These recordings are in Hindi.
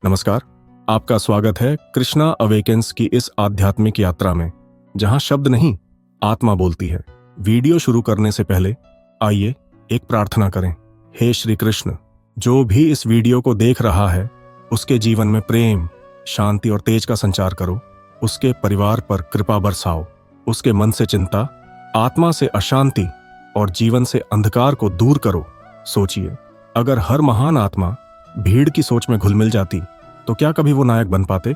नमस्कार, आपका स्वागत है कृष्णा अवेकेंस की इस आध्यात्मिक यात्रा में, जहां शब्द नहीं, आत्मा बोलती है। वीडियो शुरू करने से पहले आइए एक प्रार्थना करें। हे श्री कृष्ण, जो भी इस वीडियो को देख रहा है, उसके जीवन में प्रेम, शांति और तेज का संचार करो। उसके परिवार पर कृपा बरसाओ। उसके मन से चिंता, आत्मा से अशांति और जीवन से अंधकार को दूर करो। सोचिए, अगर हर महान आत्मा भीड़ की सोच में घुल मिल जाती तो क्या कभी वो नायक बन पाते?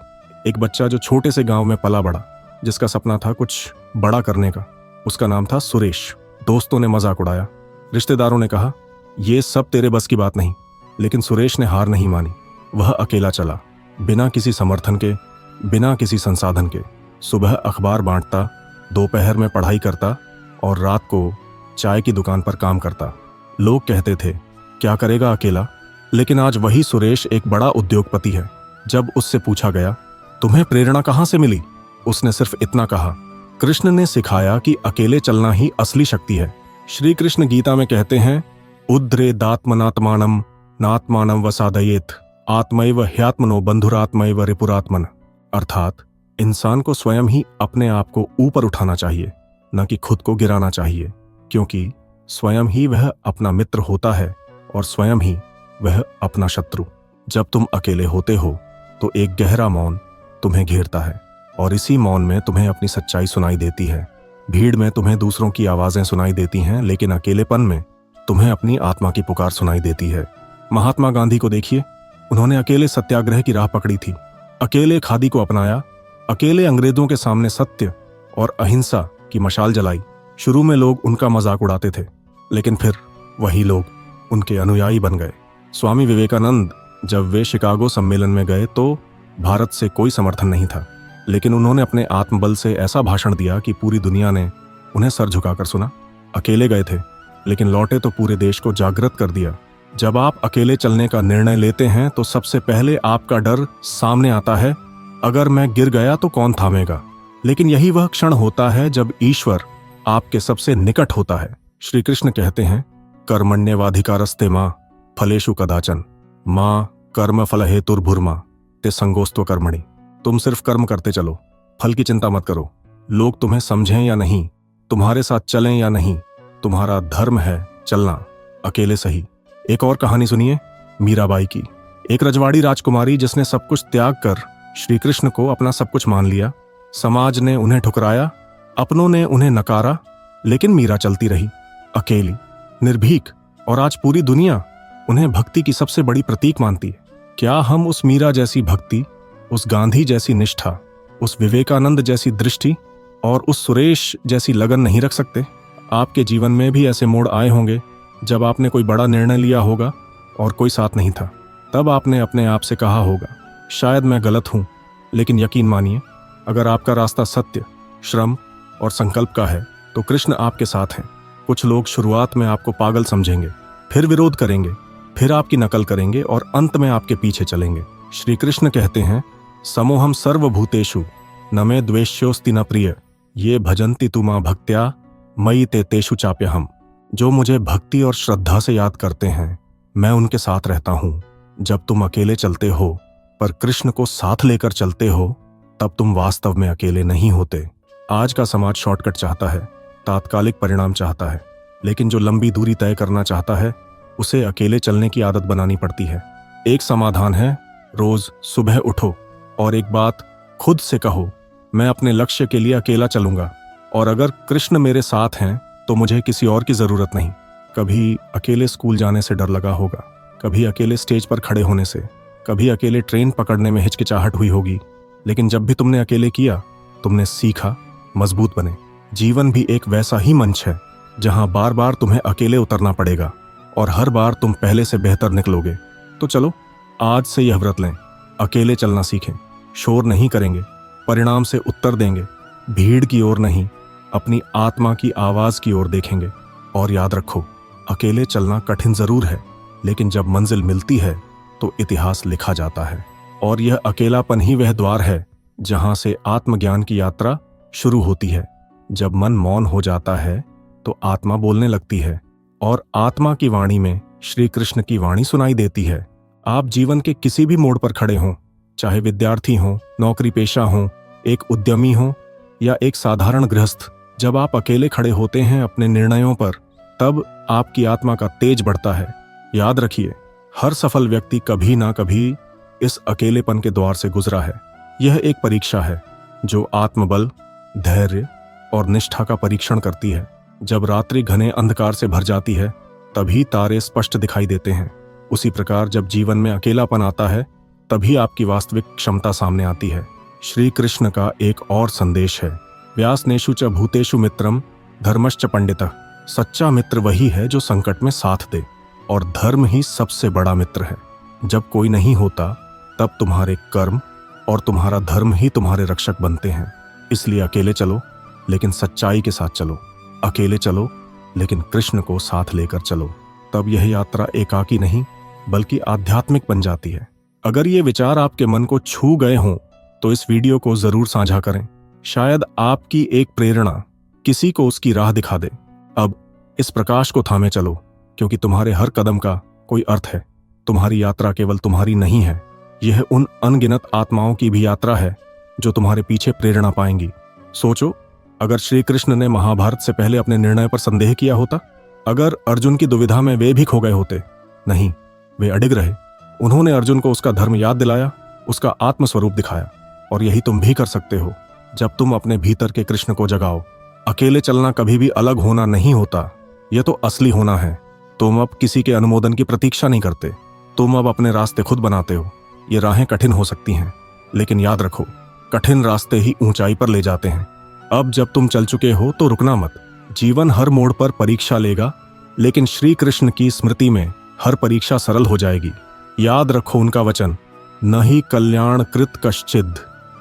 एक बच्चा जो छोटे से गांव में पला बड़ा, जिसका सपना था कुछ बड़ा करने का, उसका नाम था सुरेश। दोस्तों ने मजाक उड़ाया, रिश्तेदारों ने कहा ये सब तेरे बस की बात नहीं, लेकिन सुरेश ने हार नहीं मानी। वह अकेला चला, बिना किसी समर्थन के, बिना किसी संसाधन के। सुबह अखबार बांटता, दोपहर में पढ़ाई करता और रात को चाय की दुकान पर काम करता। लोग कहते थे क्या करेगा अकेला, लेकिन आज वही सुरेश एक बड़ा उद्योगपति है। जब उससे पूछा गया तुम्हें प्रेरणा कहां से मिली, उसने सिर्फ इतना कहा, कृष्ण ने सिखाया कि अकेले चलना ही असली शक्ति है। श्री कृष्ण गीता में कहते हैं, उद्रेदात्मनात्मानम नात्मानम वसादयेत आत्मैव ह्यात्मनो बंधुरात्मैव रिपुरात्मन। अर्थात इंसान को स्वयं ही अपने आप को ऊपर उठाना चाहिए, न कि खुद को गिराना चाहिए, क्योंकि स्वयं ही वह अपना मित्र होता है और स्वयं ही वह अपना शत्रु। जब तुम अकेले होते हो तो एक गहरा मौन तुम्हें घेरता है और इसी मौन में तुम्हें अपनी सच्चाई सुनाई देती है। भीड़ में तुम्हें दूसरों की आवाजें सुनाई देती हैं, लेकिन अकेलेपन में तुम्हें अपनी आत्मा की पुकार सुनाई देती है। महात्मा गांधी को देखिए, उन्होंने अकेले सत्याग्रह की राह पकड़ी थी, अकेले खादी को अपनाया, अकेले अंग्रेजों के सामने सत्य और अहिंसा की मशाल जलाई। शुरू में लोग उनका मजाक उड़ाते थे, लेकिन फिर वही लोग उनके अनुयायी बन गए। स्वामी विवेकानंद जब वे शिकागो सम्मेलन में गए तो भारत से कोई समर्थन नहीं था, लेकिन उन्होंने अपने आत्मबल से ऐसा भाषण दिया कि पूरी दुनिया ने उन्हें सर झुकाकर सुना। अकेले गए थे, लेकिन लौटे तो पूरे देश को जागृत कर दिया। जब आप अकेले चलने का निर्णय लेते हैं तो सबसे पहले आपका डर सामने आता है, अगर मैं गिर गया तो कौन थामेगा। लेकिन यही वह क्षण होता है जब ईश्वर आपके सबसे निकट होता है। श्री कृष्ण कहते हैं, कर्मण्येवाधिकारस्ते मां फलेषु कदाचन मां कर्म फल हेतुर्भुर्मा ते संगोस्त्व कर्मणि। तुम सिर्फ कर्म करते चलो, फल की चिंता मत करो। लोग तुम्हें समझें या नहीं, तुम्हारे साथ चलें या नहीं, तुम्हारा धर्म है चलना, अकेले सही। एक और कहानी सुनिए, मीराबाई की। एक रजवाड़ी राजकुमारी जिसने सब कुछ त्याग कर श्री कृष्ण को अपना सब कुछ मान लिया। समाज ने उन्हें ठुकराया, अपनों ने उन्हें नकारा, लेकिन मीरा चलती रही, अकेली, निर्भीक, और आज पूरी दुनिया उन्हें भक्ति की सबसे बड़ी प्रतीक मानती है। क्या हम उस मीरा जैसी भक्ति, उस गांधी जैसी निष्ठा, उस विवेकानंद जैसी दृष्टि और उस सुरेश जैसी लगन नहीं रख सकते? आपके जीवन में भी ऐसे मोड़ आए होंगे जब आपने कोई बड़ा निर्णय लिया होगा और कोई साथ नहीं था। तब आपने अपने आप से कहा होगा, शायद मैं गलत हूं, लेकिन यकीन मानिए, अगर आपका रास्ता सत्य, श्रम और संकल्प का है तो कृष्ण आपके साथ हैं। कुछ लोग शुरुआत में आपको पागल समझेंगे, फिर विरोध करेंगे, फिर आपकी नकल करेंगे और अंत में आपके पीछे चलेंगे। श्री कृष्ण कहते हैं, समोहम सर्वभूतेषु न मे द्वेष्योस्ति न प्रिय ये भजन्ति तु मां भक्त्या मयि ते तेषु चाप्यहम्। जो मुझे भक्ति और श्रद्धा से याद करते हैं, मैं उनके साथ रहता हूं। जब तुम अकेले चलते हो पर कृष्ण को साथ लेकर चलते हो, तब तुम वास्तव में अकेले नहीं होते। आज का समाज शॉर्टकट चाहता है, तात्कालिक परिणाम चाहता है, लेकिन जो लंबी दूरी तय करना चाहता है उसे अकेले चलने की आदत बनानी पड़ती है। एक समाधान है, रोज सुबह उठो और एक बात खुद से कहो, मैं अपने लक्ष्य के लिए अकेला चलूंगा, और अगर कृष्ण मेरे साथ हैं तो मुझे किसी और की जरूरत नहीं। कभी अकेले स्कूल जाने से डर लगा होगा, कभी अकेले स्टेज पर खड़े होने से, कभी अकेले ट्रेन पकड़ने में हिचकिचाहट हुई होगी, लेकिन जब भी तुमने अकेले किया, तुमने सीखा, मजबूत बने। जीवन भी एक वैसा ही मंच है जहां बार बार तुम्हें अकेले उतरना पड़ेगा और हर बार तुम पहले से बेहतर निकलोगे। तो चलो आज से यह व्रत लें, अकेले चलना सीखें। शोर नहीं करेंगे, परिणाम से उत्तर देंगे, भीड़ की ओर नहीं, अपनी आत्मा की आवाज की ओर देखेंगे। और याद रखो, अकेले चलना कठिन जरूर है, लेकिन जब मंजिल मिलती है तो इतिहास लिखा जाता है। और यह अकेलापन ही वह द्वार है जहां से आत्मज्ञान की यात्रा शुरू होती है। जब मन मौन हो जाता है तो आत्मा बोलने लगती है, और आत्मा की वाणी में श्री कृष्ण की वाणी सुनाई देती है। आप जीवन के किसी भी मोड़ पर खड़े हों, चाहे विद्यार्थी हों, नौकरी पेशा हों, एक उद्यमी हों या एक साधारण गृहस्थ, जब आप अकेले खड़े होते हैं अपने निर्णयों पर, तब आपकी आत्मा का तेज बढ़ता है। याद रखिए, हर सफल व्यक्ति कभी ना कभी इस अकेलेपन के द्वार से गुजरा है। यह एक परीक्षा है जो आत्मबल, धैर्य और निष्ठा का परीक्षण करती है। जब रात्रि घने अंधकार से भर जाती है, तभी तारे स्पष्ट दिखाई देते हैं। उसी प्रकार जब जीवन में अकेलापन आता है, तभी आपकी वास्तविक क्षमता सामने आती है। श्री कृष्ण का एक और संदेश है, व्यासनेषु च भूतेषु मित्रम धर्मश्च पंडितः। सच्चा मित्र वही है जो संकट में साथ दे, और धर्म ही सबसे बड़ा मित्र है। जब कोई नहीं होता, तब तुम्हारे कर्म और तुम्हारा धर्म ही तुम्हारे रक्षक बनते हैं। इसलिए अकेले चलो, लेकिन सच्चाई के साथ चलो। अकेले चलो, लेकिन कृष्ण को साथ लेकर चलो। तब यह यात्रा एकाकी नहीं, बल्कि आध्यात्मिक बन जाती है। अगर ये विचार आपके मन को छू गए हों, तो इस वीडियो को जरूर साझा करें। शायद आपकी एक प्रेरणा किसी को उसकी राह दिखा दे। अब इस प्रकाश को थामे चलो, क्योंकि तुम्हारे हर कदम का कोई अर्थ है। तुम्हारी यात्रा केवल तुम्हारी नहीं है, यह उन अनगिनत आत्माओं की भी यात्रा है जो तुम्हारे पीछे प्रेरणा पाएंगी। सोचो, अगर श्री कृष्ण ने महाभारत से पहले अपने निर्णय पर संदेह किया होता? अगर अर्जुन की दुविधा में वे भी खो गए होते? नहीं, वे अडिग रहे। उन्होंने अर्जुन को उसका धर्म याद दिलाया, उसका आत्मस्वरूप दिखाया। और यही तुम भी कर सकते हो, जब तुम अपने भीतर के कृष्ण को जगाओ। अकेले चलना कभी भी अलग होना नहीं होता, यह तो असली होना है। तुम अब किसी के अनुमोदन की प्रतीक्षा नहीं करते, तुम अब अपने रास्ते खुद बनाते हो। ये राहें कठिन हो सकती हैं, लेकिन याद रखो, कठिन रास्ते ही ऊंचाई पर ले जाते हैं। अब जब तुम चल चुके हो तो रुकना मत। जीवन हर मोड़ पर परीक्षा लेगा, लेकिन श्री कृष्ण की स्मृति में हर परीक्षा सरल हो जाएगी। याद रखो उनका वचन, न ही कल्याण कृत कश्चिद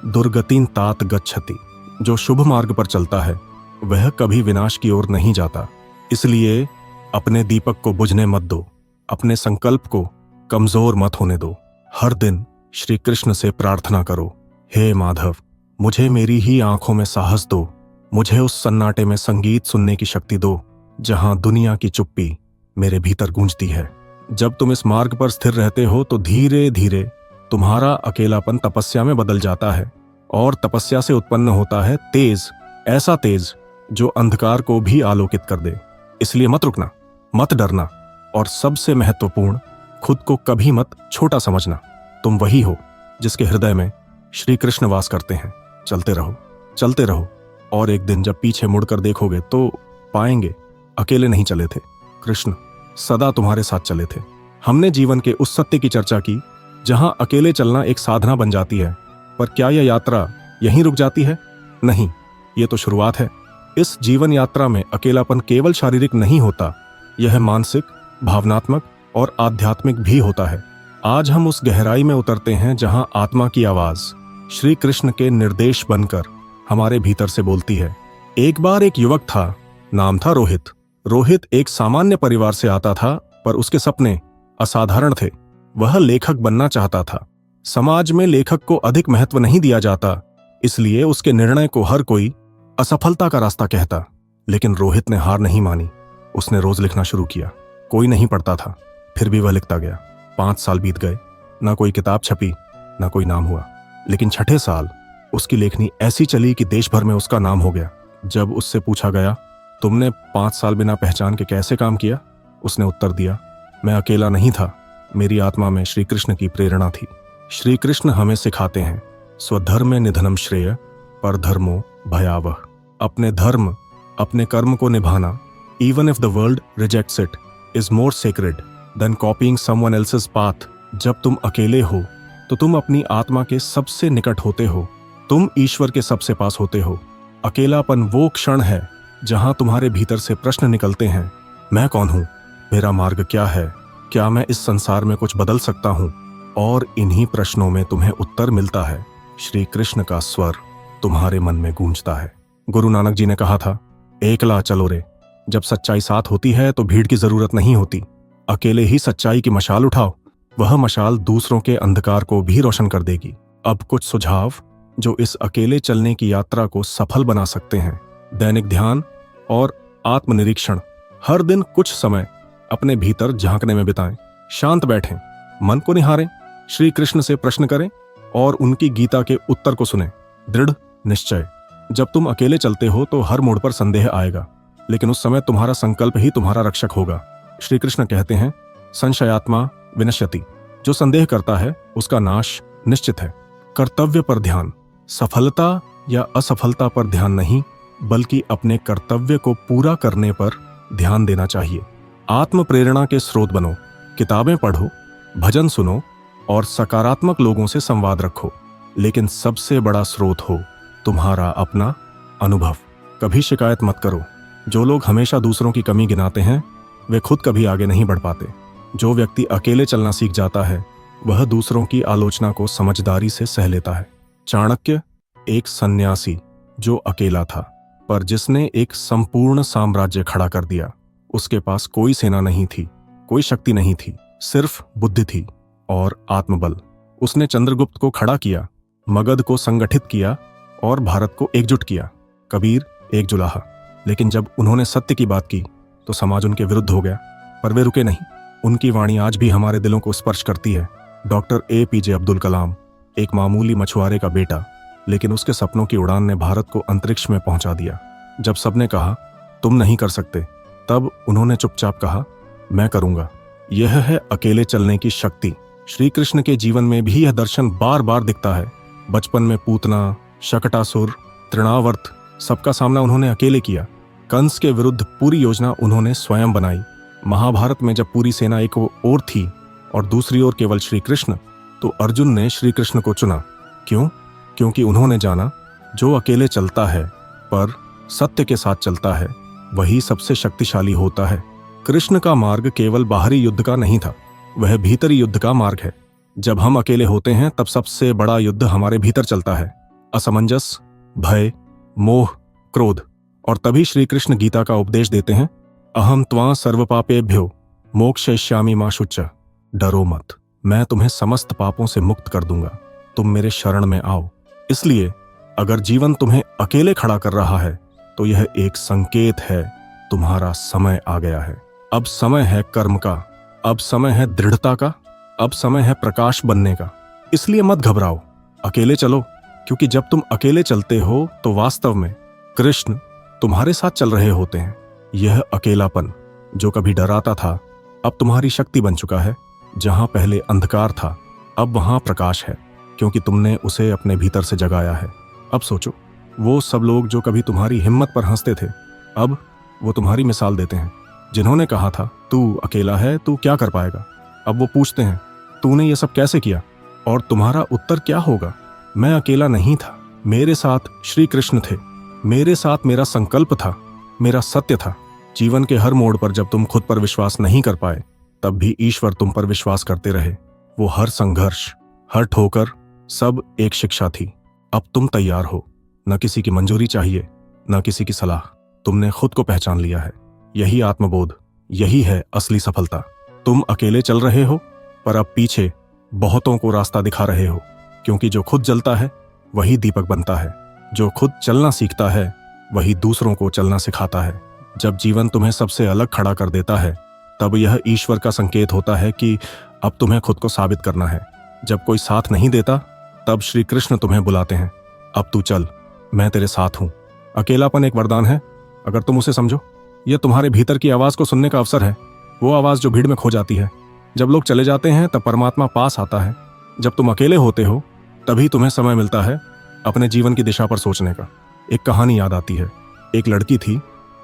दुर्गतिन तात गच्छति। जो शुभ मार्ग पर चलता है, वह कभी विनाश की ओर नहीं जाता। इसलिए अपने दीपक को बुझने मत दो, अपने संकल्प को कमजोर मत होने दो। हर दिन श्री कृष्ण से प्रार्थना करो, हे माधव, मुझे मेरी ही आंखों में साहस दो। मुझे उस सन्नाटे में संगीत सुनने की शक्ति दो, जहां दुनिया की चुप्पी मेरे भीतर गूंजती है। जब तुम इस मार्ग पर स्थिर रहते हो, तो धीरे धीरे तुम्हारा अकेलापन तपस्या में बदल जाता है, और तपस्या से उत्पन्न होता है तेज, ऐसा तेज जो अंधकार को भी आलोकित कर दे। इसलिए मत रुकना, मत डरना, और सबसे महत्वपूर्ण, खुद को कभी मत छोटा समझना। तुम वही हो जिसके हृदय में श्री कृष्ण वास करते हैं। चलते रहो, चलते रहो, और एक दिन जब पीछे मुड़कर देखोगे तो पाएंगे अकेले नहीं चले थे, कृष्ण सदा तुम्हारे साथ चले थे। हमने जीवन के उस सत्य की चर्चा की जहां अकेले चलना एक साधना बन जाती है। पर क्या यह यात्रा यहीं रुक जाती है? नहीं, ये तो शुरुआत है। इस जीवन यात्रा में अकेलापन केवल शारीरिक नहीं होता, यह मानसिक, भावनात्मक और आध्यात्मिक भी होता है। आज हम उस गहराई में उतरते हैं जहां आत्मा की आवाज श्री कृष्ण के निर्देश बनकर हमारे भीतर से बोलती है। एक बार एक युवक था, नाम था रोहित। रोहित एक सामान्य परिवार से आता था, पर उसके सपने असाधारण थे। वह लेखक बनना चाहता था। समाज में लेखक को अधिक महत्व नहीं दिया जाता, इसलिए उसके निर्णय को हर कोई असफलता का रास्ता कहता। लेकिन रोहित ने हार नहीं मानी। उसने रोज लिखना शुरू किया। कोई नहीं पढ़ता था, फिर भी वह लिखता गया। 5 साल बीत गए, ना कोई किताब छपी, ना कोई नाम हुआ। लेकिन छठे साल उसकी लेखनी ऐसी चली कि देश भर में उसका नाम हो गया। जब उससे पूछा गया, तुमने 5 साल बिना पहचान के कैसे काम किया? उसने उत्तर दिया, मैं अकेला नहीं था, मेरी आत्मा में श्री कृष्ण की प्रेरणा थी। श्री कृष्ण हमें सिखाते हैं, स्वधर्मे निधनम श्रेय परधर्मो भयावह। अपने धर्म, अपने कर्म को निभाना, even if the world rejects it, is more sacred than copying someone else's path। जब तुम अकेले हो, तो तुम अपनी आत्मा के सबसे निकट होते हो, तुम ईश्वर के सबसे पास होते हो। अकेलापन वो क्षण है जहां तुम्हारे भीतर से प्रश्न निकलते हैं, मैं कौन हूं? मेरा मार्ग क्या है? क्या मैं इस संसार में कुछ बदल सकता हूं? और इन्हीं प्रश्नों में तुम्हें उत्तर मिलता है। श्री कृष्ण का स्वर तुम्हारे मन में गूंजता है। गुरु नानक जी ने कहा था, एकला चलो रे। जब सच्चाई साथ होती है तो भीड़ की जरूरत नहीं होती। अकेले ही सच्चाई की मशाल उठाओ, वह मशाल दूसरों के अंधकार को भी रोशन कर देगी। अब कुछ सुझाव जो इस अकेले चलने की यात्रा को सफल बना सकते हैं। दैनिक ध्यान और आत्मनिरीक्षण। हर दिन कुछ समय अपने भीतर झांकने में बिताएं। शांत बैठें, मन को निहारें, श्री कृष्ण से प्रश्न करें और उनकी गीता के उत्तर को सुनें। दृढ़ निश्चय। जब तुम अकेले चलते हो तो हर मोड़ पर संदेह आएगा, लेकिन उस समय तुम्हारा संकल्प ही तुम्हारा रक्षक होगा। श्री कृष्ण कहते हैं, संशयात्मा विनश्यति। जो संदेह करता है उसका नाश निश्चित है। कर्तव्य पर ध्यान। सफलता या असफलता पर ध्यान नहीं, बल्कि अपने कर्तव्य को पूरा करने पर ध्यान देना चाहिए। आत्म प्रेरणा के स्रोत बनो, किताबें पढ़ो, भजन सुनो और सकारात्मक लोगों से संवाद रखो, लेकिन सबसे बड़ा स्रोत हो तुम्हारा अपना अनुभव। कभी शिकायत मत करो। जो लोग हमेशा दूसरों की कमी गिनाते हैं वे खुद कभी आगे नहीं बढ़ पाते। जो व्यक्ति अकेले चलना सीख जाता है वह दूसरों की आलोचना को समझदारी से सह लेता है। चाणक्य एक सन्यासी जो अकेला था, पर जिसने एक संपूर्ण साम्राज्य खड़ा कर दिया। उसके पास कोई सेना नहीं थी, कोई शक्ति नहीं थी, सिर्फ बुद्धि थी और आत्मबल। उसने चंद्रगुप्त को खड़ा किया, मगध को संगठित किया और भारत को एकजुट किया। कबीर एक जुलाहा, लेकिन जब उन्होंने सत्य की बात की तो समाज उनके विरुद्ध हो गया, पर वे रुके नहीं। उनकी वाणी आज भी हमारे दिलों को स्पर्श करती है। डॉक्टर APJ अब्दुल कलाम एक मामूली मछुआरे का बेटा, लेकिन उसके सपनों की उड़ान ने भारत को अंतरिक्ष में पहुंचा दिया। जब सबने कहा तुम नहीं कर सकते, तब उन्होंने चुपचाप कहा मैं करूंगा। यह है अकेले चलने की शक्ति। श्री कृष्ण के जीवन में भी यह दर्शन बार बार दिखता है। बचपन में पूतना, शकटासुर, तृणावर्त, सबका सामना उन्होंने अकेले किया। कंस के विरुद्ध पूरी योजना उन्होंने स्वयं बनाई। महाभारत में जब पूरी सेना एक ओर थी और दूसरी ओर केवल श्री कृष्ण, तो अर्जुन ने श्री कृष्ण को चुना। क्यों? क्योंकि उन्होंने जाना जो अकेले चलता है पर सत्य के साथ चलता है वही सबसे शक्तिशाली होता है। कृष्ण का मार्ग केवल बाहरी युद्ध का नहीं था, वह भीतरी युद्ध का मार्ग है। जब हम अकेले होते हैं तब सबसे बड़ा युद्ध हमारे भीतर चलता है। असमंजस, भय, मोह, क्रोध। और तभी श्री कृष्ण गीता का उपदेश देते हैं, अहम त्वां सर्वपापेभ्यो मोक्षयिष्यामि मा शुच्च। डरो मत, मैं तुम्हें समस्त पापों से मुक्त कर दूंगा, तुम मेरे शरण में आओ। इसलिए अगर जीवन तुम्हें अकेले खड़ा कर रहा है तो यह एक संकेत है, तुम्हारा समय आ गया है। अब समय है कर्म का, अब समय है दृढ़ता का, अब समय है प्रकाश बनने का। इसलिए मत घबराओ, अकेले चलो, क्योंकि जब तुम अकेले चलते हो तो वास्तव में कृष्ण तुम्हारे साथ चल रहे होते हैं। यह अकेलापन जो कभी डराता था अब तुम्हारी शक्ति बन चुका है। जहां पहले अंधकार था अब वहां प्रकाश है, क्योंकि तुमने उसे अपने भीतर से जगाया है। अब सोचो, वो सब लोग जो कभी तुम्हारी हिम्मत पर हंसते थे अब वो तुम्हारी मिसाल देते हैं। जिन्होंने कहा था तू अकेला है, तू क्या कर पाएगा, अब वो पूछते हैं तूने ये सब कैसे किया? और तुम्हारा उत्तर क्या होगा? मैं अकेला नहीं था, मेरे साथ श्री कृष्ण थे, मेरे साथ मेरा संकल्प था, मेरा सत्य था। जीवन के हर मोड़ पर जब तुम खुद पर विश्वास नहीं कर पाए तब भी ईश्वर तुम पर विश्वास करते रहे। वो हर संघर्ष, हर ठोकर, सब एक शिक्षा थी। अब तुम तैयार हो, न किसी की मंजूरी चाहिए, न किसी की सलाह। तुमने खुद को पहचान लिया है। यही आत्मबोध, यही है असली सफलता। तुम अकेले चल रहे हो पर अब पीछे बहुतों को रास्ता दिखा रहे हो, क्योंकि जो खुद जलता है वही दीपक बनता है। जो खुद चलना सीखता है वही दूसरों को चलना सिखाता है। जब जीवन तुम्हें सबसे अलग खड़ा कर देता है तब यह ईश्वर का संकेत होता है कि अब तुम्हें खुद को साबित करना है। जब कोई साथ नहीं देता तब श्री कृष्ण तुम्हें बुलाते हैं, अब तू चल, मैं तेरे साथ हूं। अकेलापन एक वरदान है अगर तुम उसे समझो। यह तुम्हारे भीतर की आवाज को सुनने का अवसर है, वो आवाज जो भीड़ में खो जाती है। जब लोग चले जाते हैं तब परमात्मा पास आता है। जब तुम अकेले होते हो तभी तुम्हें समय मिलता है अपने जीवन की दिशा पर सोचने का। एक कहानी याद आती है। एक लड़की थी,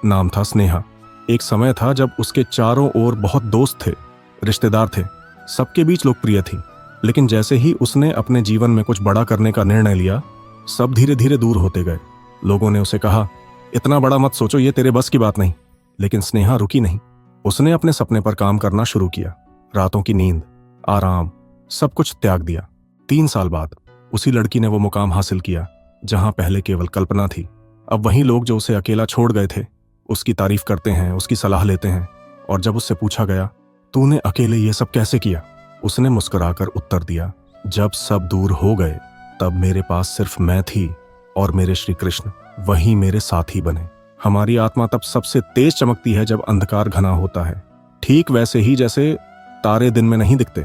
नाम था स्नेहा। एक समय था जब उसके चारों ओर बहुत दोस्त थे, रिश्तेदार थे, सबके बीच लोकप्रिय थी। लेकिन जैसे ही उसने अपने जीवन में कुछ बड़ा करने का निर्णय लिया, सब धीरे धीरे दूर होते गए। लोगों ने उसे कहा, इतना बड़ा मत सोचो, ये तेरे बस की बात नहीं। लेकिन स्नेहा रुकी नहीं। उसने अपने सपने पर काम करना शुरू किया। रातों की नींद, आराम, सब कुछ त्याग दिया। 3 साल बाद उसी लड़की ने वो मुकाम हासिल किया जहां पहले केवल कल्पना थी। अब वहीं लोग जो उसे अकेला छोड़ गए थे उसकी तारीफ करते हैं, उसकी सलाह लेते हैं। और जब उससे पूछा गया, तूने अकेले ये सब कैसे किया, उसने मुस्कुराकर उत्तर दिया, जब सब दूर हो गए तब मेरे पास सिर्फ मैं थी और मेरे श्री कृष्ण वही मेरे साथी बने। हमारी आत्मा तब सबसे तेज चमकती है जब अंधकार घना होता है। ठीक वैसे ही जैसे तारे दिन में नहीं दिखते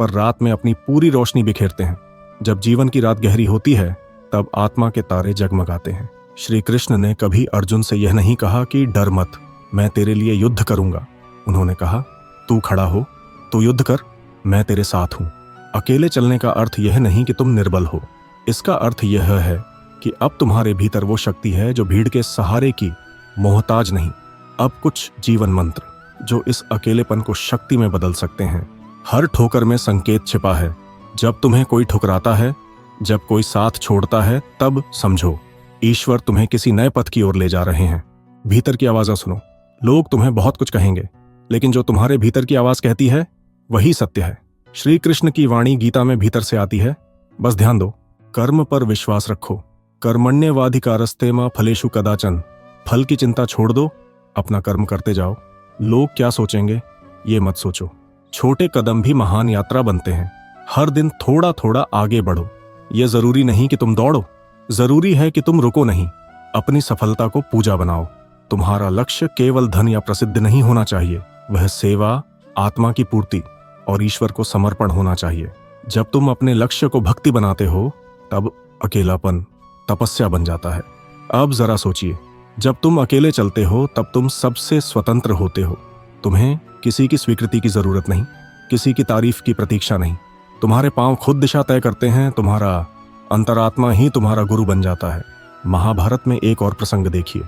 पर रात में अपनी पूरी रोशनी बिखेरते हैं। जब जीवन की रात गहरी होती है तब आत्मा के तारे जगमगाते हैं। श्री कृष्ण ने कभी अर्जुन से यह नहीं कहा कि डर मत, मैं तेरे लिए युद्ध करूंगा। उन्होंने कहा, तू खड़ा हो, तू युद्ध कर, मैं तेरे साथ हूं। अकेले चलने का अर्थ यह नहीं कि तुम निर्बल हो, इसका अर्थ यह है कि अब तुम्हारे भीतर वो शक्ति है जो भीड़ के सहारे की मोहताज नहीं। अब कुछ जीवन मंत्र जो इस अकेलेपन को शक्ति में बदल सकते हैं। हर ठोकर में संकेत छिपा है। जब तुम्हें कोई ठुकराता है, जब कोई साथ छोड़ता है, तब समझो ईश्वर तुम्हें किसी नए पथ की ओर ले जा रहे हैं। भीतर की आवाज़ सुनो। लोग तुम्हें बहुत कुछ कहेंगे, लेकिन जो तुम्हारे भीतर की आवाज़ कहती है वही सत्य है। श्री कृष्ण की वाणी गीता में भीतर से आती है। बस ध्यान दो, कर्म पर विश्वास रखो। कर्मण्येवाधिकारस्ते मा फलेषु कदाचन। फल की चिंता छोड़ दो, अपना कर्म करते जाओ। लोग क्या सोचेंगे ये मत सोचो। छोटे कदम भी महान यात्रा बनते हैं। हर दिन थोड़ा थोड़ा आगे बढ़ो। यह जरूरी नहीं कि तुम दौड़ो, जरूरी है कि तुम रुको नहीं। अपनी सफलता को पूजा बनाओ। तुम्हारा लक्ष्य केवल धन या प्रसिद्ध नहीं होना चाहिए, वह सेवा, आत्मा की पूर्ति और ईश्वर को समर्पण होना चाहिए। जब तुम अपने लक्ष्य को भक्ति बनाते हो तब अकेलापन तपस्या बन जाता है। अब जरा सोचिए, जब तुम अकेले चलते हो तब तुम सबसे स्वतंत्र होते हो। तुम्हें किसी की स्वीकृति की जरूरत नहीं, किसी की तारीफ की प्रतीक्षा नहीं। तुम्हारे पांव खुद दिशा तय करते हैं। तुम्हारा अंतरात्मा ही तुम्हारा गुरु बन जाता है। महाभारत में एक और प्रसंग देखिए।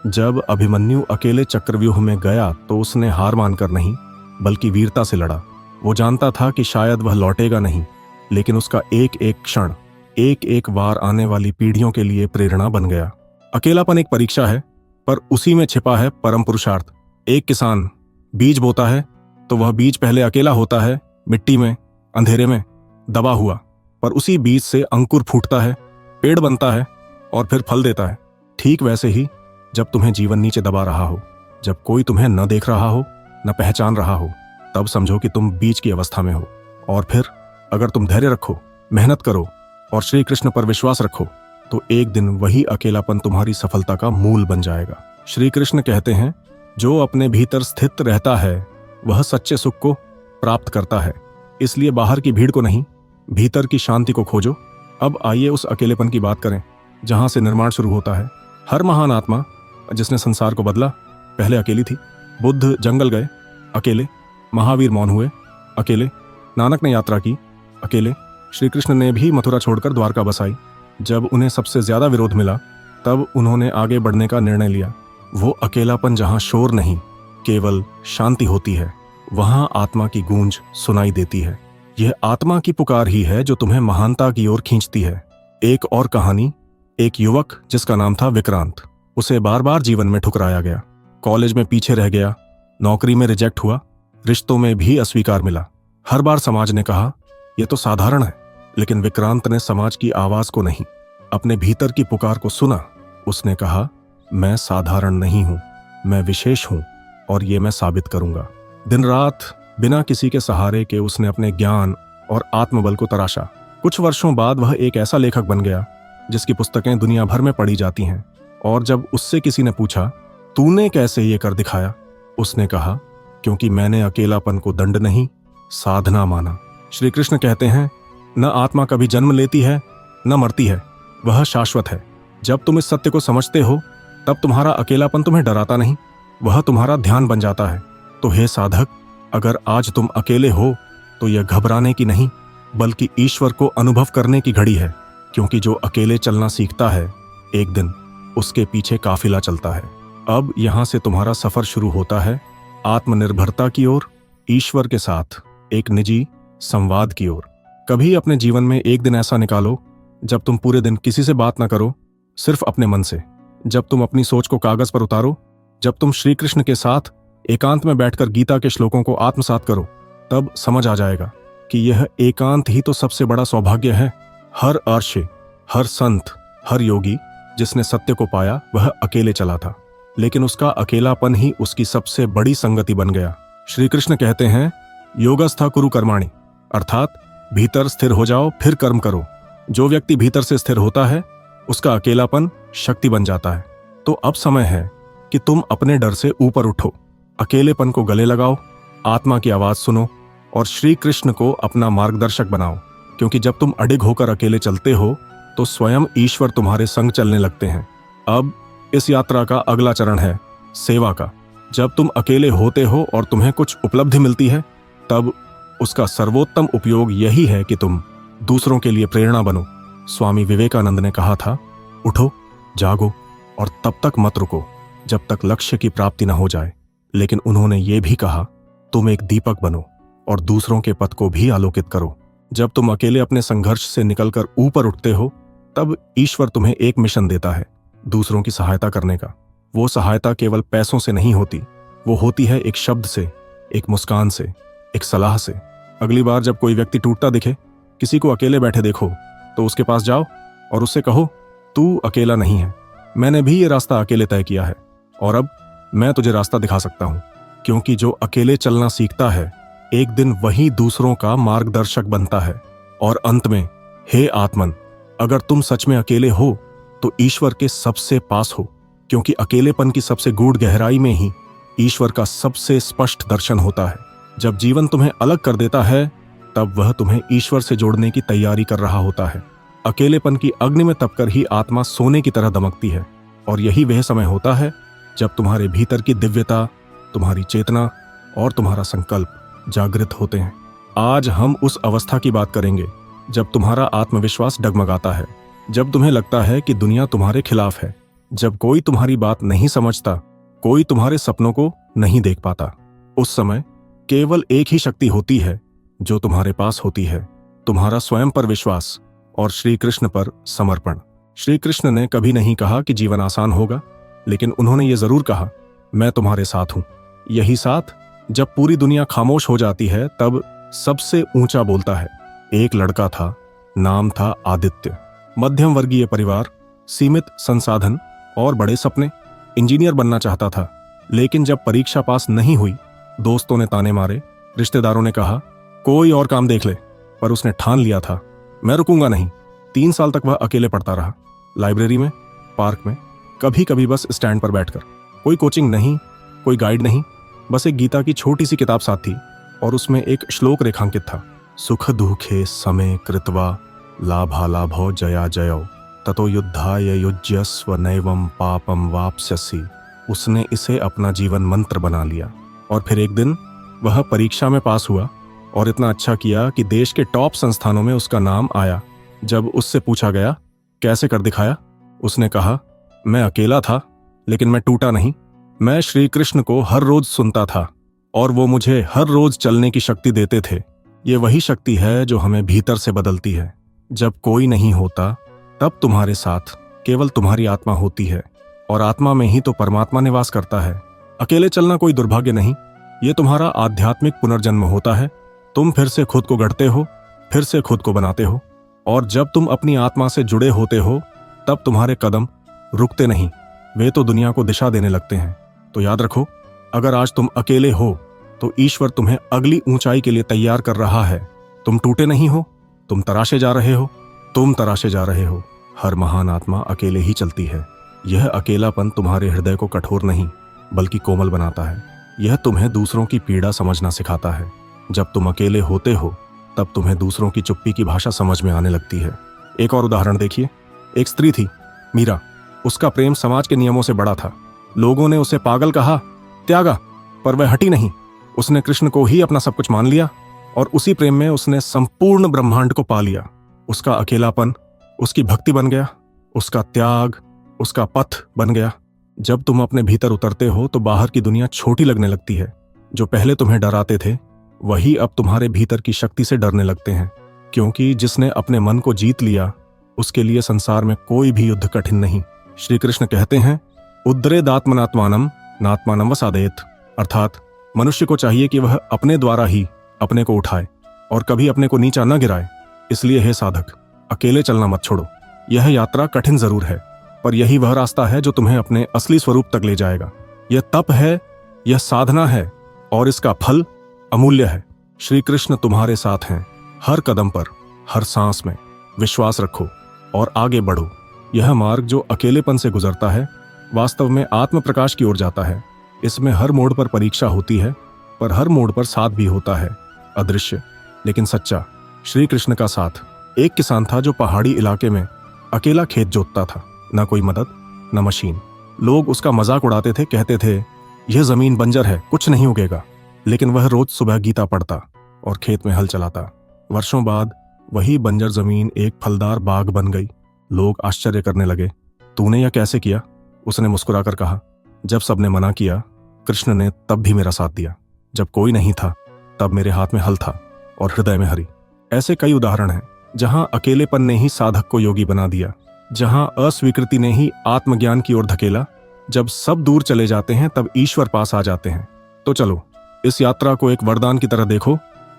जब अभिमन्यु अकेले चक्रव्यूह में गया तो उसने हार मानकर नहीं बल्कि वीरता से लड़ा। वो जानता था कि शायद वह लौटेगा नहीं, लेकिन उसका एक एक क्षण, एक एक वार आने वाली पीढ़ियों के लिए प्रेरणा बन गया। अकेलापन एक परीक्षा है, पर उसी में छिपा है परम पुरुषार्थ। एक किसान बीज बोता है तो वह बीज पहले अकेला होता है, मिट्टी में, अंधेरे में दबा हुआ, पर उसी बीज से अंकुर फूटता है, पेड़ बनता है और फिर फल देता है। ठीक वैसे ही जब तुम्हें जीवन नीचे दबा रहा हो, जब कोई तुम्हें न देख रहा हो, न पहचान रहा हो, तब समझो कि तुम बीज की अवस्था में हो। और फिर अगर तुम धैर्य रखो, मेहनत करो और श्री कृष्ण पर विश्वास रखो तो एक दिन वही अकेलापन तुम्हारी सफलता का मूल बन जाएगा। श्री कृष्ण कहते हैं, जो अपने भीतर स्थित रहता है वह सच्चे सुख को प्राप्त करता है। इसलिए बाहर की भीड़ को नहीं, भीतर की शांति को खोजो। अब आइए उस अकेलेपन की बात करें जहां से निर्माण शुरू होता है। हर महान आत्मा जिसने संसार को बदला पहले अकेली थी। बुद्ध जंगल गए अकेले, महावीर मौन हुए अकेले, नानक ने यात्रा की अकेले, श्री कृष्ण ने भी मथुरा छोड़कर द्वारका बसाई। जब उन्हें सबसे ज्यादा विरोध मिला तब उन्होंने आगे बढ़ने का निर्णय लिया। वो अकेलापन जहां शोर नहीं, केवल शांति होती है, वहां आत्मा की गूंज सुनाई देती है। यह आत्मा की पुकार ही है जो तुम्हें महानता की ओर खींचती है। एक और कहानी, एक युवक जिसका नाम था विक्रांत। उसे बार बार जीवन में ठुकराया गया। कॉलेज में पीछे रह गया, नौकरी में रिजेक्ट हुआ, रिश्तों में भी अस्वीकार मिला। हर बार समाज ने कहा यह तो साधारण है, लेकिन विक्रांत ने समाज की आवाज को नहीं, अपने भीतर की पुकार को सुना। उसने कहा, मैं साधारण नहीं हूं, मैं विशेष हूं और ये मैं साबित करूंगा। दिन रात बिना किसी के सहारे के उसने अपने ज्ञान और आत्मबल को तराशा। कुछ वर्षों बाद वह एक ऐसा लेखक बन गया जिसकी पुस्तकें दुनिया भर में पढ़ी जाती हैं। और जब उससे किसी ने पूछा, तूने कैसे ये कर दिखाया? उसने कहा, क्योंकि मैंने अकेलापन को दंड नहीं, साधना माना। श्री कृष्ण कहते हैं, न आत्मा कभी जन्म लेती है न मरती है, वह शाश्वत है। जब तुम इस सत्य को समझते हो तब तुम्हारा अकेलापन तुम्हें डराता नहीं, वह तुम्हारा ध्यान बन जाता है। तो हे साधक, अगर आज तुम अकेले हो तो यह घबराने की नहीं बल्कि ईश्वर को अनुभव करने की घड़ी है, क्योंकि जो अकेले चलना सीखता है एक दिन उसके पीछे काफिला चलता है। अब यहां से तुम्हारा सफर शुरू होता है आत्मनिर्भरता की ओर, ईश्वर के साथ एक निजी संवाद की ओर। कभी अपने जीवन में एक दिन ऐसा निकालो जब तुम पूरे दिन किसी से बात ना करो, सिर्फ अपने मन से। जब तुम अपनी सोच को कागज पर उतारो, जब तुम श्री कृष्ण के साथ एकांत में बैठकर गीता के श्लोकों को आत्मसात करो, तब समझ आ जाएगा कि यह एकांत ही तो सबसे बड़ा सौभाग्य है। हर अर्षे, हर संत, हर योगी जिसने सत्य को पाया वह अकेले चला था, लेकिन उसका अकेलापन ही उसकी सबसे बड़ी संगति बन गया। श्री कृष्ण कहते हैं, योगस्था कुरु कर्माणि, अर्थात भीतर स्थिर हो जाओ फिर कर्म करो। जो व्यक्ति भीतर से स्थिर होता है उसका अकेलापन शक्ति बन जाता है। तो अब समय है कि तुम अपने डर से ऊपर उठो, अकेलेपन को गले लगाओ, आत्मा की आवाज सुनो और श्री कृष्ण को अपना मार्गदर्शक बनाओ, क्योंकि जब तुम अडिग होकर अकेले चलते हो तो स्वयं ईश्वर तुम्हारे संग चलने लगते हैं। अब इस यात्रा का अगला चरण है सेवा का। जब तुम अकेले होते हो और तुम्हें कुछ उपलब्धि मिलती है, तब उसका सर्वोत्तम उपयोग यही है कि तुम दूसरों के लिए प्रेरणा बनो। स्वामी विवेकानंद ने कहा था, उठो, जागो और तब तक मत रुको जब तक लक्ष्य की प्राप्ति न हो जाए। लेकिन उन्होंने ये भी कहा, तुम एक दीपक बनो और दूसरों के पथ को भी आलोकित करो। जब तुम अकेले अपने संघर्ष से निकलकर ऊपर उठते हो, तब ईश्वर तुम्हें एक मिशन देता है, दूसरों की सहायता करने का। वो सहायता केवल पैसों से नहीं होती, वो होती है एक शब्द से, एक मुस्कान से, एक सलाह से। अगली बार जब कोई व्यक्ति टूटता दिखे, किसी को अकेले बैठे देखो, तो उसके पास जाओ और उससे कहो, तू अकेला नहीं है, मैंने भी ये रास्ता अकेले तय किया है और अब मैं तुझे रास्ता दिखा सकता हूं। क्योंकि जो अकेले चलना सीखता है, एक दिन वही दूसरों का मार्गदर्शक बनता है। और अंत में, हे आत्मन, अगर तुम सच में अकेले हो तो ईश्वर के सबसे पास हो, क्योंकि अकेलेपन की सबसे गूढ़ गहराई में ही ईश्वर का सबसे स्पष्ट दर्शन होता है। जब जीवन तुम्हें अलग कर देता है, तब वह तुम्हें ईश्वर से जोड़ने की तैयारी कर रहा होता है। अकेलेपन की अग्नि में तपकर ही आत्मा सोने की तरह दमकती है, और यही वह समय होता है जब तुम्हारे भीतर की दिव्यता, तुम्हारी चेतना और तुम्हारा संकल्प जागृत होते हैं। आज हम उस अवस्था की बात करेंगे जब तुम्हारा आत्मविश्वास डगमगाता है, जब तुम्हें लगता है कि दुनिया तुम्हारे खिलाफ है, जब कोई तुम्हारी बात नहीं समझता, कोई तुम्हारे सपनों को नहीं देख पाता। उस समय केवल एक ही शक्ति होती है जो तुम्हारे पास होती है, तुम्हारा स्वयं पर विश्वास और श्री कृष्ण पर समर्पण। श्री कृष्ण ने कभी नहीं कहा कि जीवन आसान होगा, लेकिन उन्होंने ये जरूर कहा, मैं तुम्हारे साथ हूं। यही साथ जब पूरी दुनिया खामोश हो जाती है, तब सबसे ऊंचा बोलता है। एक लड़का था, नाम था आदित्य। मध्यम वर्गीय परिवार, सीमित संसाधन और बड़े सपने। इंजीनियर बनना चाहता था, लेकिन जब परीक्षा पास नहीं हुई, दोस्तों ने ताने मारे, रिश्तेदारों ने कहा कोई और काम देख ले, पर उसने ठान लिया था, मैं रुकूंगा नहीं। 3 साल तक वह अकेले पढ़ता रहा, लाइब्रेरी में, पार्क में, कभी कभी बस स्टैंड पर बैठकर। कोई कोचिंग नहीं, कोई गाइड नहीं, बस एक गीता की छोटी सी किताब साथ थी और उसमें एक श्लोक रेखांकित था, सुख दुखे समे कृत्वा लाभालाभो जया जयो ततो युद्धाय युज्यस्व नैवं पापम वाप्स्यसि। उसने इसे अपना जीवन मंत्र बना लिया और फिर एक दिन वह परीक्षा में पास हुआ और इतना अच्छा किया कि देश के टॉप संस्थानों में उसका नाम आया। जब उससे पूछा गया कैसे कर दिखाया, उसने कहा, मैं अकेला था लेकिन मैं टूटा नहीं। मैं श्री कृष्ण को हर रोज सुनता था और वो मुझे हर रोज चलने की शक्ति देते थे। ये वही शक्ति है जो हमें भीतर से बदलती है। जब कोई नहीं होता, तब तुम्हारे साथ केवल तुम्हारी आत्मा होती है और आत्मा में ही तो परमात्मा निवास करता है। अकेले चलना कोई दुर्भाग्य नहीं, ये तुम्हारा आध्यात्मिक पुनर्जन्म होता है। तुम फिर से खुद को गढ़ते हो, फिर से खुद को बनाते हो, और जब तुम अपनी आत्मा से जुड़े होते हो, तब तुम्हारे कदम रुकते नहीं, वे तो दुनिया को दिशा देने लगते हैं। तो याद रखो, अगर आज तुम अकेले हो तो ईश्वर तुम्हें अगली ऊंचाई के लिए तैयार कर रहा है। तुम टूटे नहीं हो, तुम तराशे जा रहे हो, तुम तराशे जा रहे हो। हर महान आत्मा अकेले ही चलती है। यह अकेलापन तुम्हारे हृदय को कठोर नहीं बल्कि कोमल बनाता है। यह तुम्हें दूसरों की पीड़ा समझना सिखाता है। जब तुम अकेले होते हो, तब तुम्हें दूसरों की चुप्पी की भाषा समझ में आने लगती है। एक और उदाहरण देखिए। एक स्त्री थी, मीरा। उसका प्रेम समाज के नियमों से बड़ा था। लोगों ने उसे पागल कहा, त्यागा, पर वह हटी नहीं। उसने कृष्ण को ही अपना सब कुछ मान लिया और उसी प्रेम में उसने संपूर्ण ब्रह्मांड को पा लिया। उसका अकेलापन उसकी भक्ति बन गया, उसका त्याग उसका पथ बन गया। जब तुम अपने भीतर उतरते हो तो बाहर की दुनिया छोटी लगने लगती है। जो पहले तुम्हें डराते थे, वही अब तुम्हारे भीतर की शक्ति से डरने लगते हैं, क्योंकि जिसने अपने मन को जीत लिया, उसके लिए संसार में कोई भी युद्ध कठिन नहीं। श्री कृष्ण कहते हैं, उद्रेदात्मनात्मानम नात्मानम वसादेत, अर्थात मनुष्य को चाहिए कि वह अपने द्वारा ही अपने को उठाए और कभी अपने को नीचा न गिराए। इसलिए हे साधक, अकेले चलना मत छोड़ो। यह यात्रा कठिन जरूर है, पर यही वह रास्ता है जो तुम्हें अपने असली स्वरूप तक ले जाएगा। यह तप है, यह साधना है और इसका फल अमूल्य है। श्री कृष्ण तुम्हारे साथ हैं, हर कदम पर, हर सांस में। विश्वास रखो और आगे बढ़ो। यह मार्ग जो अकेलेपन से गुजरता है, वास्तव में आत्म प्रकाश की ओर जाता है। इसमें हर मोड़ पर परीक्षा होती है, पर हर मोड़ पर साथ भी होता है। अदृश्य लेकिन सच्चा श्री कृष्ण का साथ। एक किसान था जो पहाड़ी इलाके में अकेला खेत जोतता था, ना कोई मदद न मशीन। लोग उसका मजाक उड़ाते थे, कहते थे यह जमीन बंजर है, कुछ नहीं उगेगा। लेकिन वह रोज सुबह गीता पढ़ता और खेत में हल चलाता। वर्षों बाद वही बंजर जमीन एक फलदार बाग बन गई। लोग आश्चर्य करने लगे, तूने यह कैसे किया? उसने मुस्कुराकर कहा, जब सबने मना किया कृष्ण ने तब भी मेरा साथ दिया। जब कोई नहीं था तब मेरे हाथ में हल था और हृदय में हरि। ऐसे कई उदाहरण हैं जहां अकेलेपन ने ही साधक को योगी बना दिया, जहां अस्वीकृति ने ही आत्मज्ञान की ओर धकेला। जब सब दूर चले जाते हैं तब ईश्वर पास आ जाते हैं। तो चलो इस यात्रा को एक वरदान की तरह देखो।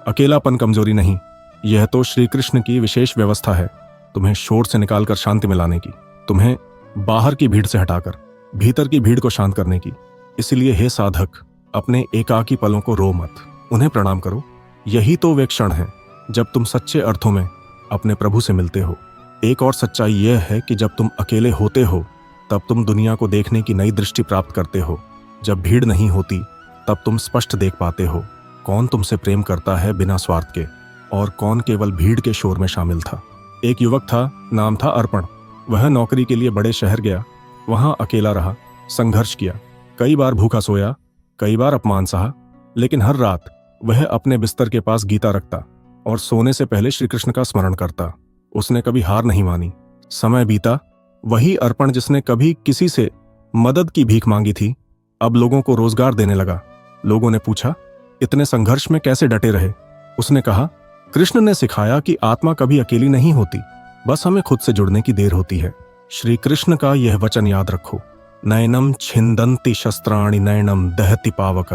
अकेलापन कमजोरी नहीं, यह तो श्री कृष्ण की विशेष व्यवस्था है, तुम्हें शोर से निकालकर शांति में लाने की, तुम्हें बाहर की भीड़ से हटाकर भीतर की भीड़ को शांत करने की। इसलिए हे साधक, अपने एकाकी पलों को रो मत, उन्हें प्रणाम करो। यही तो वे क्षण हैं जब तुम सच्चे अर्थों में अपने प्रभु से मिलते हो। एक और सच्चाई यह है कि जब तुम अकेले होते हो तब तुम दुनिया को देखने की नई दृष्टि प्राप्त करते हो। जब भीड़ नहीं होती तब तुम स्पष्ट देख पाते हो कौन तुमसे प्रेम करता है बिना स्वार्थ के और कौन केवल भीड़ के शोर में शामिल था। एक युवक था, नाम था अर्पण। वह नौकरी के लिए बड़े शहर गया, वहां अकेला रहा, संघर्ष किया, कई बार भूखा सोया, कई बार अपमान सहा, लेकिन हर रात वह अपने बिस्तर के पास गीता रखता और सोने से पहले श्री कृष्ण का स्मरण करता। उसने कभी हार नहीं मानी। समय बीता, वही अर्पण जिसने कभी किसी से मदद की भीख मांगी थी अब लोगों को रोजगार देने लगा। लोगों ने पूछा, इतने संघर्ष में कैसे डटे रहे? उसने कहा, कृष्ण ने सिखाया कि आत्मा कभी अकेली नहीं होती, बस हमें खुद से जुड़ने की देर होती है। श्री कृष्ण का यह वचन याद रखो, नयनम छिंदन्ति शस्त्राणि नयनम दहति पावक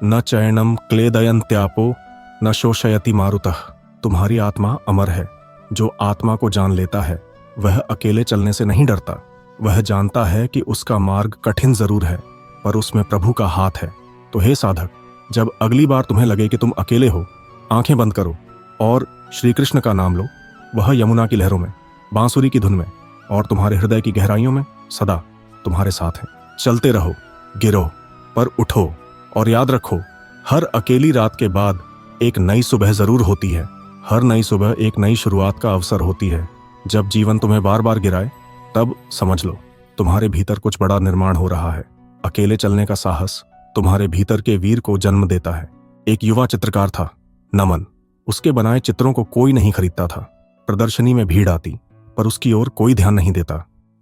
न चैनम क्लेदयन्त्यापो न शोषयति मारुतः। तुम्हारी आत्मा अमर है। जो आत्मा को जान लेता है वह अकेले चलने से नहीं डरता। वह जानता है कि उसका मार्ग कठिन जरूर है पर उसमें प्रभु का हाथ है। तो हे साधक, जब अगली बार तुम्हें लगे कि तुम अकेले हो, आंखें बंद करो और श्री कृष्ण का नाम लो। वह यमुना की लहरों में, बांसुरी की धुन में और तुम्हारे हृदय की गहराइयों में सदा तुम्हारे साथ है। चलते रहो, गिरो पर उठो और याद रखो, हर अकेली रात के बाद एक नई सुबह जरूर होती है। हर नई सुबह एक नई शुरुआत का अवसर होती है। जब जीवन तुम्हें बार बार गिराए तब समझ लो तुम्हारे भीतर कुछ बड़ा निर्माण हो रहा है। अकेले चलने का साहस तुम्हारे भीतर के वीर को जन्म देता है। एक युवा चित्रकार था, नमन। उसके बनाए चित्रों को कोई नहीं खरीदता था। प्रदर्शनी में भीड़ आती पर उसकी ओर कोई ध्यान नहीं देता।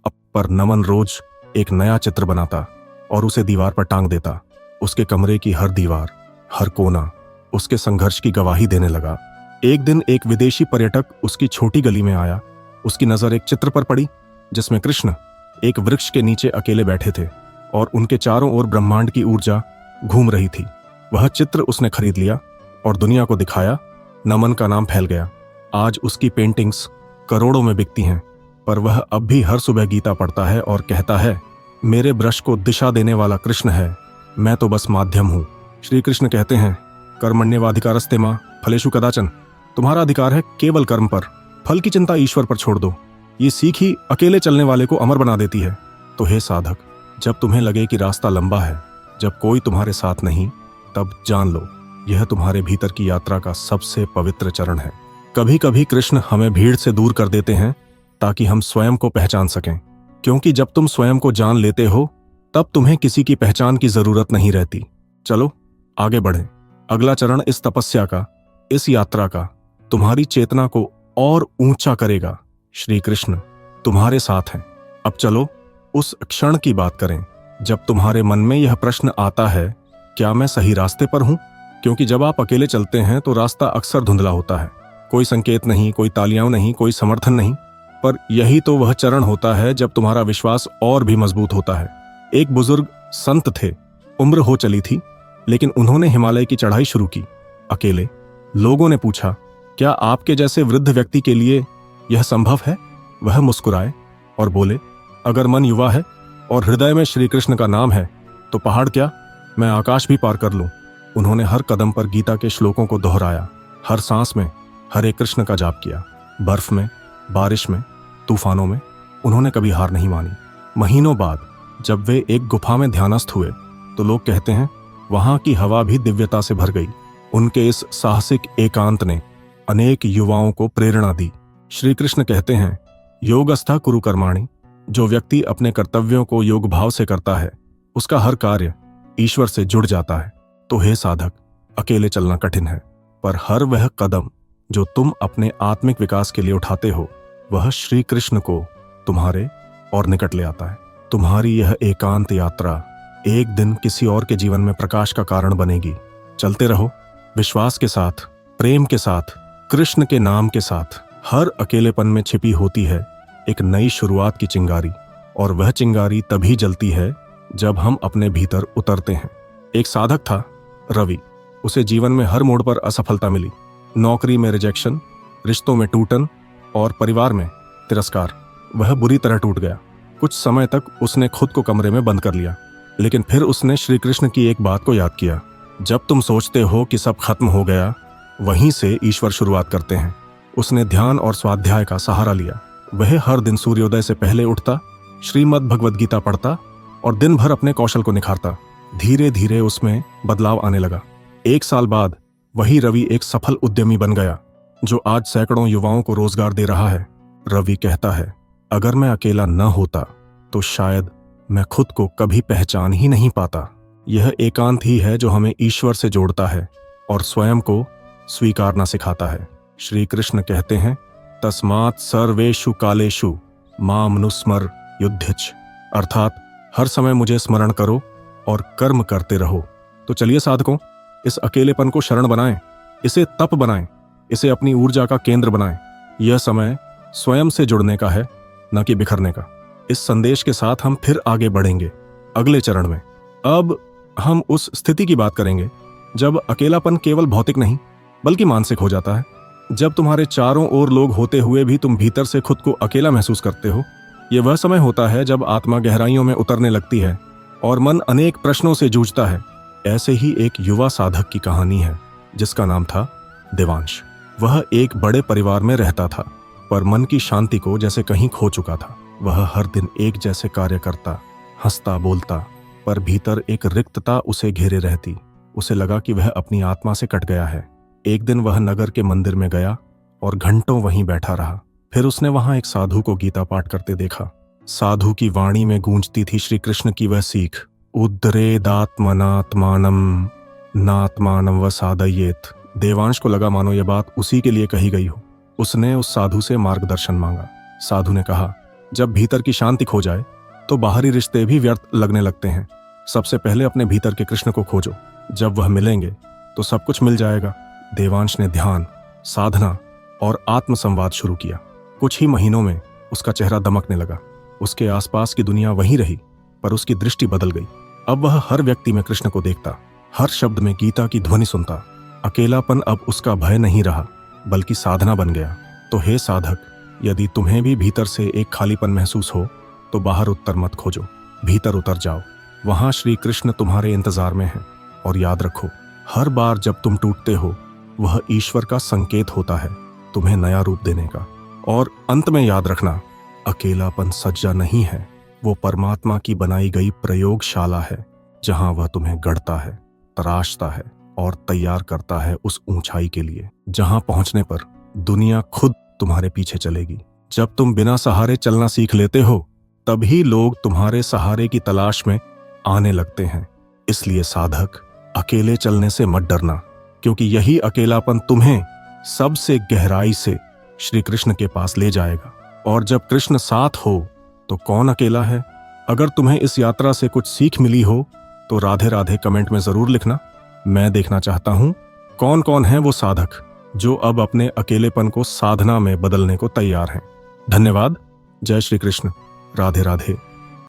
अब पर नमन रोज एक नया चित्र बनाता और उसे दीवार पर टांग देता। उसके कमरे की हर दीवार, हर कोना उसके संघर्ष की गवाही देने लगा। एक दिन एक विदेशी पर्यटक उसकी छोटी गली में आया। उसकी नजर एक चित्र पर पड़ी जिसमें कृष्ण एक वृक्ष के नीचे अकेले बैठे थे और उनके चारों ओर ब्रह्मांड की ऊर्जा घूम रही थी। वह चित्र उसने खरीद लिया और दुनिया को दिखाया। नमन का नाम फैल गया। आज उसकी पेंटिंग्स करोड़ों में बिकती हैं, पर वह अब भी हर सुबह गीता पढ़ता है और कहता है, मेरे ब्रश को दिशा देने वाला कृष्ण है, मैं तो बस माध्यम हूं। श्री कृष्ण कहते हैं, कर्मण्येवाधिकारस्ते मां फलेषु कदाचन। तुम्हारा अधिकार है केवल कर्म पर, फल की चिंता ईश्वर पर छोड़ दो। ये सीख ही अकेले चलने वाले को अमर बना देती है। तो हे साधक, जब तुम्हें लगे कि रास्ता लंबा है, जब कोई तुम्हारे साथ नहीं, तब जान लो यह तुम्हारे भीतर की यात्रा का सबसे पवित्र चरण है। कभी कभी कृष्ण हमें भीड़ से दूर कर देते हैं ताकि हम स्वयं को पहचान सकें, क्योंकि जब तुम स्वयं को जान लेते हो तब तुम्हें किसी की पहचान की जरूरत नहीं रहती। चलो आगे बढ़ें। अगला चरण इस तपस्या का, इस यात्रा का तुम्हारी चेतना को और ऊंचा करेगा। श्री कृष्ण तुम्हारे साथ हैं। अब चलो उस क्षण की बात करें जब तुम्हारे मन में यह प्रश्न आता है, क्या मैं सही रास्ते पर हूं? क्योंकि जब आप अकेले चलते हैं तो रास्ता अक्सर धुंधला होता है। कोई संकेत नहीं, कोई तालियां नहीं, कोई समर्थन नहीं। पर यही तो वह चरण होता है जब तुम्हारा विश्वास और भी मजबूत होता है। एक बुजुर्ग संत थे, उम्र हो चली थी, लेकिन उन्होंने हिमालय की चढ़ाई शुरू की अकेले। लोगों ने पूछा, क्या आपके जैसे वृद्ध व्यक्ति के लिए यह संभव है? वह मुस्कुराए और बोले, अगर मन युवा है और हृदय में श्री कृष्ण का नाम है तो पहाड़ क्या, मैं आकाश भी पार कर लूं। उन्होंने हर कदम पर गीता के श्लोकों को दोहराया, हर सांस में हरे कृष्ण का जाप किया। बर्फ में, बारिश में, तूफानों में उन्होंने कभी हार नहीं मानी। महीनों बाद जब वे एक गुफा में ध्यानस्थ हुए तो लोग कहते हैं, वहां की हवा भी दिव्यता से भर गई। उनके इस साहसिक एकांत ने अनेक युवाओं को प्रेरणा दी। श्री कृष्ण कहते हैं, योगस्था कुरु कर्माणि। जो व्यक्ति अपने कर्तव्यों को योग भाव से करता है, उसका हर कार्य ईश्वर से जुड़ जाता है। तो हे साधक, अकेले चलना कठिन है, पर हर वह कदम जो तुम अपने आत्मिक विकास के लिए उठाते हो, वह श्री कृष्ण को तुम्हारे और निकट ले आता है। तुम्हारी यह एकांत यात्रा एक दिन किसी और के जीवन में प्रकाश का कारण बनेगी। चलते रहो विश्वास के साथ, प्रेम के साथ, कृष्ण के नाम के साथ। हर अकेलेपन में छिपी होती है एक नई शुरुआत की चिंगारी, और वह चिंगारी तभी जलती है जब हम अपने भीतर उतरते हैं। एक साधक था रवि। उसे जीवन में हर मोड़ पर असफलता मिली। नौकरी में रिजेक्शन, रिश्तों में टूटन और परिवार में तिरस्कार। वह बुरी तरह टूट गया। कुछ समय तक उसने खुद को कमरे में बंद कर लिया, लेकिन फिर उसने श्री कृष्ण की एक बात को याद किया। जब तुम सोचते हो कि सब खत्म हो गया, वहीं से ईश्वर शुरुआत करते हैं। उसने ध्यान और स्वाध्याय का सहारा लिया। वह हर दिन सूर्योदय से पहले उठता, श्रीमद् भगवद गीता पढ़ता और दिन भर अपने कौशल को निखारता। धीरे धीरे उसमें बदलाव आने लगा। 1 साल बाद वही रवि एक सफल उद्यमी बन गया, जो आज सैकड़ों युवाओं को रोजगार दे रहा है। रवि कहता है, अगर मैं अकेला न होता तो शायद मैं खुद को कभी पहचान ही नहीं पाता। यह एकांत ही है जो हमें ईश्वर से जोड़ता है और स्वयं को स्वीकारना सिखाता है। श्री कृष्ण कहते हैं, तस्मात् सर्वेषु कालेषु मामनुस्मर युध्यच। अर्थात हर समय मुझे स्मरण करो और कर्म करते रहो। तो चलिए साधकों, इस अकेलेपन को शरण बनाएं, इसे तप बनाएं, इसे अपनी ऊर्जा का केंद्र बनाएं। यह समय स्वयं से जुड़ने का है, न कि बिखरने का। इस संदेश के साथ हम फिर आगे बढ़ेंगे अगले चरण में। अब हम उस स्थिति की बात करेंगे जब अकेलापन केवल भौतिक नहीं बल्कि मानसिक हो जाता है। जब तुम्हारे चारों ओर लोग होते हुए भी तुम भीतर से खुद को अकेला महसूस करते हो। यह वह समय होता है जब आत्मा गहराइयों में उतरने लगती है और मन अनेक प्रश्नों से जूझता है। ऐसे ही एक युवा साधक की कहानी है जिसका नाम था देवांश। वह एक बड़े परिवार में रहता था, पर मन की शांति को जैसे कहीं खो चुका था। वह हर दिन एक जैसे कार्य करता, हंसता बोलता, पर भीतर एक रिक्तता उसे घेरे रहती। उसे लगा कि वह अपनी आत्मा से कट गया है। एक दिन वह नगर के मंदिर में गया और घंटों वहीं बैठा रहा। फिर उसने वहां एक साधु को गीता पाठ करते देखा। साधु की वाणी में गूंजती थी श्री कृष्ण की वह सीख, उद्धरेदात्मनात्मानम नात्मानम वसादयेत। देवांश को लगा मानो यह बात उसी के लिए कही गई हो। उसने उस साधु से मार्गदर्शन मांगा। साधु ने कहा, जब भीतर की शांति खो जाए तो बाहरी रिश्ते भी व्यर्थ लगने लगते हैं। सबसे पहले अपने भीतर के कृष्ण को खोजो। जब वह मिलेंगे तो सब कुछ मिल जाएगा। देवांश ने ध्यान, साधना और आत्मसंवाद शुरू किया। कुछ ही महीनों में उसका चेहरा दमकने लगा। उसके आसपास की दुनिया वहीं रही, पर उसकी दृष्टि बदल गई। अब वह हर व्यक्ति में कृष्ण को देखता, हर शब्द में गीता की ध्वनि सुनता। अकेलापन अब उसका भय नहीं रहा, बल्कि साधना बन गया। तो हे साधक, यदि तुम्हें भी भीतर से एक खालीपन महसूस हो तो बाहर उत्तर मत खोजो, भीतर उतर जाओ। वहां श्री कृष्ण तुम्हारे इंतजार में हैं। और याद रखो, हर बार जब तुम टूटते हो, वह ईश्वर का संकेत होता है तुम्हें नया रूप देने का। और अंत में याद रखना, अकेलापन सज्जा नहीं है, वो परमात्मा की बनाई गई प्रयोगशाला है, जहां वह तुम्हें गढ़ता है, तराशता है और तैयार करता है उस ऊंचाई के लिए जहां पहुंचने पर दुनिया खुद तुम्हारे पीछे चलेगी। जब तुम बिना सहारे चलना सीख लेते हो, तभी लोग तुम्हारे सहारे की तलाश में आने लगते हैं। इसलिए साधक, अकेले चलने से मत डरना, क्योंकि यही अकेलापन तुम्हें सबसे गहराई से श्री कृष्ण के पास ले जाएगा। और जब कृष्ण साथ हो तो कौन अकेला है? अगर तुम्हें इस यात्रा से कुछ सीख मिली हो तो राधे राधे कमेंट में जरूर लिखना। मैं देखना चाहता हूं कौन कौन है वो साधक जो अब अपने अकेलेपन को साधना में बदलने को तैयार हैं। धन्यवाद। जय श्री कृष्ण। राधे राधे।